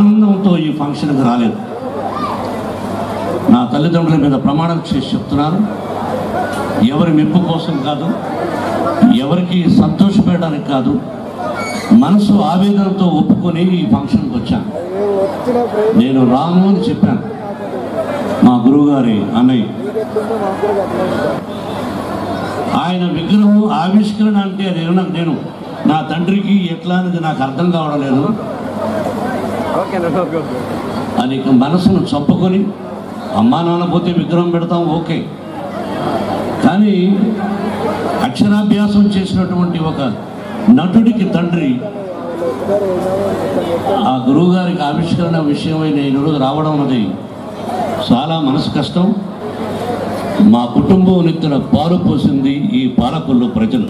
ఆనందంతో ఈ ఫంక్షన్కి రాలేదు. నా తల్లిదండ్రుల మీద ప్రమాణం చేసి చెప్తున్నాను, ఎవరి మెప్పు కోసం కాదు, ఎవరికి సంతోషపెట్టడానికి కాదు, మనసు ఆవేదనతో ఒప్పుకొని ఈ ఫంక్షన్కి వచ్చాను. నేను రాను అని చెప్పాను. మా గురువుగారి అన్నయ్య ఆయన విగ్రహం ఆవిష్కరణ అంటే అది నేను నా తండ్రికి ఎట్లా అనేది నాకు అర్థం కావడం లేదు. అది మనసును చంపుకొని అమ్మా నాన్న పోతే విగ్రహం పెడతాం ఓకే, కానీ అక్షరాభ్యాసం చేసినటువంటి ఒక నటుడికి తండ్రి ఆ గురువుగారికి ఆవిష్కరణ విషయమై నేను ఈరోజు రావడం అనేది చాలా మనసు కష్టం. మా కుటుంబం నెత్తిన పాలు పోసింది ఈ పాలకొల్లు ప్రజలు.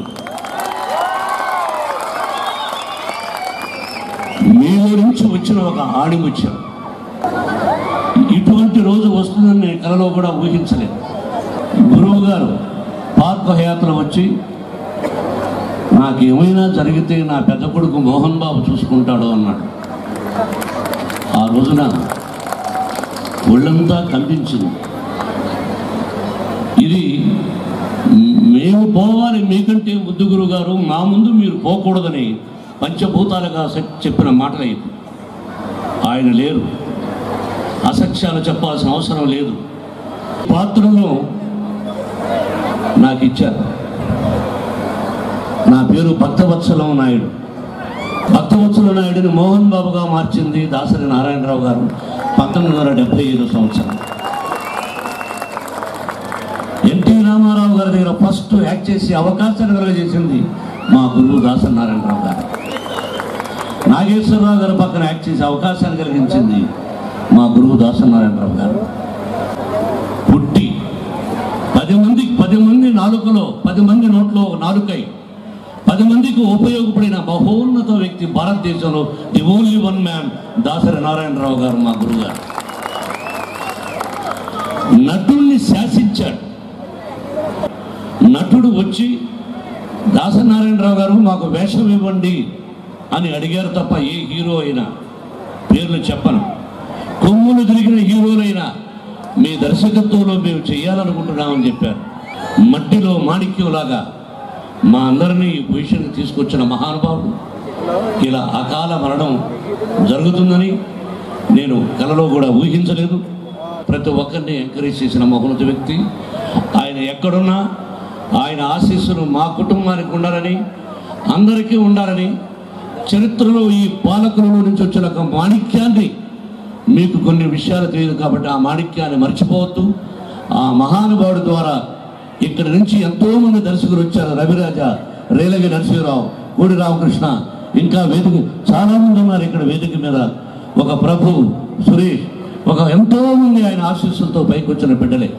మీ నుంచి వచ్చిన ఒక ఆణిముత్యం. ఇటువంటి రోజు వస్తుందని నేను కలలో కూడా ఊహించలేదు. గురువు గారు పార్క్ హయాత్లో వచ్చి నాకేమైనా జరిగితే నా పెద్ద కొడుకు మోహన్ బాబు చూసుకుంటాడు అన్నాడు. ఆ రోజున ఒళ్ళంతా కంపించింది. ఇది మేము పోవాలి మీకంటే ముద్దు గురువు గారు, మా ముందు మీరు పోకూడదని పంచభూతాలుగా చెప్పిన మాటలు ఇది. ఆయన లేరు, అసత్యాలు చెప్పాల్సిన అవసరం లేదు. పాత్రను నాకు ఇచ్చారు. నా పేరు భక్తవత్సలం నాయుడు. భక్తవత్సలం నాయుడిని మోహన్ బాబుగా మార్చింది దాసరి నారాయణరావు గారు 1975 సంవత్సరం. ఎన్టీ రామారావు గారి దగ్గర ఫస్ట్ యాక్ట్ చేసి అవకాశాన్ని కలుగజేసింది మా గురువు దాసరి నారాయణరావు గారు. నాగేశ్వరరావు గారి పక్కన యాక్ట్ చేసి అవకాశాన్ని కలిగించింది మా గురువు దాసరి నారాయణరావు గారు. పుట్టి 10 మంది నాలుకలో 10 మంది నోట్లో నాలుకై 10 మందికి ఉపయోగపడిన బహోన్నత వ్యక్తి భారతదేశంలో the only one man Dasari Narayana Rao garu మా గురువు గారు. నటుడిని శాసించాడు. నటుడు వచ్చి దాసరి నారాయణరావు గారు మాకు వేషం ఇవ్వండి అని అడిగారు తప్ప ఏ హీరో అయినా పేర్లు చెప్పను. కొమ్ములు తిరిగిన హీరోలైనా మీ దర్శకత్వంలో మేము చేయాలనుకుంటున్నామని చెప్పారు. మట్టిలో మాణిక్యంలాగా మా అందరినీ ఈ పొజిషన్కి తీసుకొచ్చిన మహానుభావుడు ఇలా అకాల మరణం జరుగుతుందని నేను కలలో కూడా ఊహించలేదు. ప్రతి ఒక్కరిని ఎంకరేజ్ చేసిన మహోన్నత వ్యక్తి. ఆయన ఎక్కడున్నా ఆయన ఆశీస్సులు మా కుటుంబానికి ఉండాలని, అందరికీ ఉండాలని, చరిత్రలో ఈ పాలకులలో నుంచి వచ్చిన ఒక మాణిక్యాన్ని, మీకు కొన్ని విషయాలు తెలియదు కాబట్టి ఆ మాణిక్యాన్ని మర్చిపోవద్దు. ఆ మహానుభావుడి ద్వారా ఇక్కడ నుంచి ఎంతోమంది దర్శకులు వచ్చారు. రవిరాజా, రేలగి నరసింహరావు, కోడి రామకృష్ణ, ఇంకా వేదిక చాలామంది ఉన్నారు ఇక్కడ వేదిక మీద. ఒక ప్రభు, సురేష్, ఎంతోమంది ఆయన ఆశీస్సులతో పైకి వచ్చిన బిడ్డలే.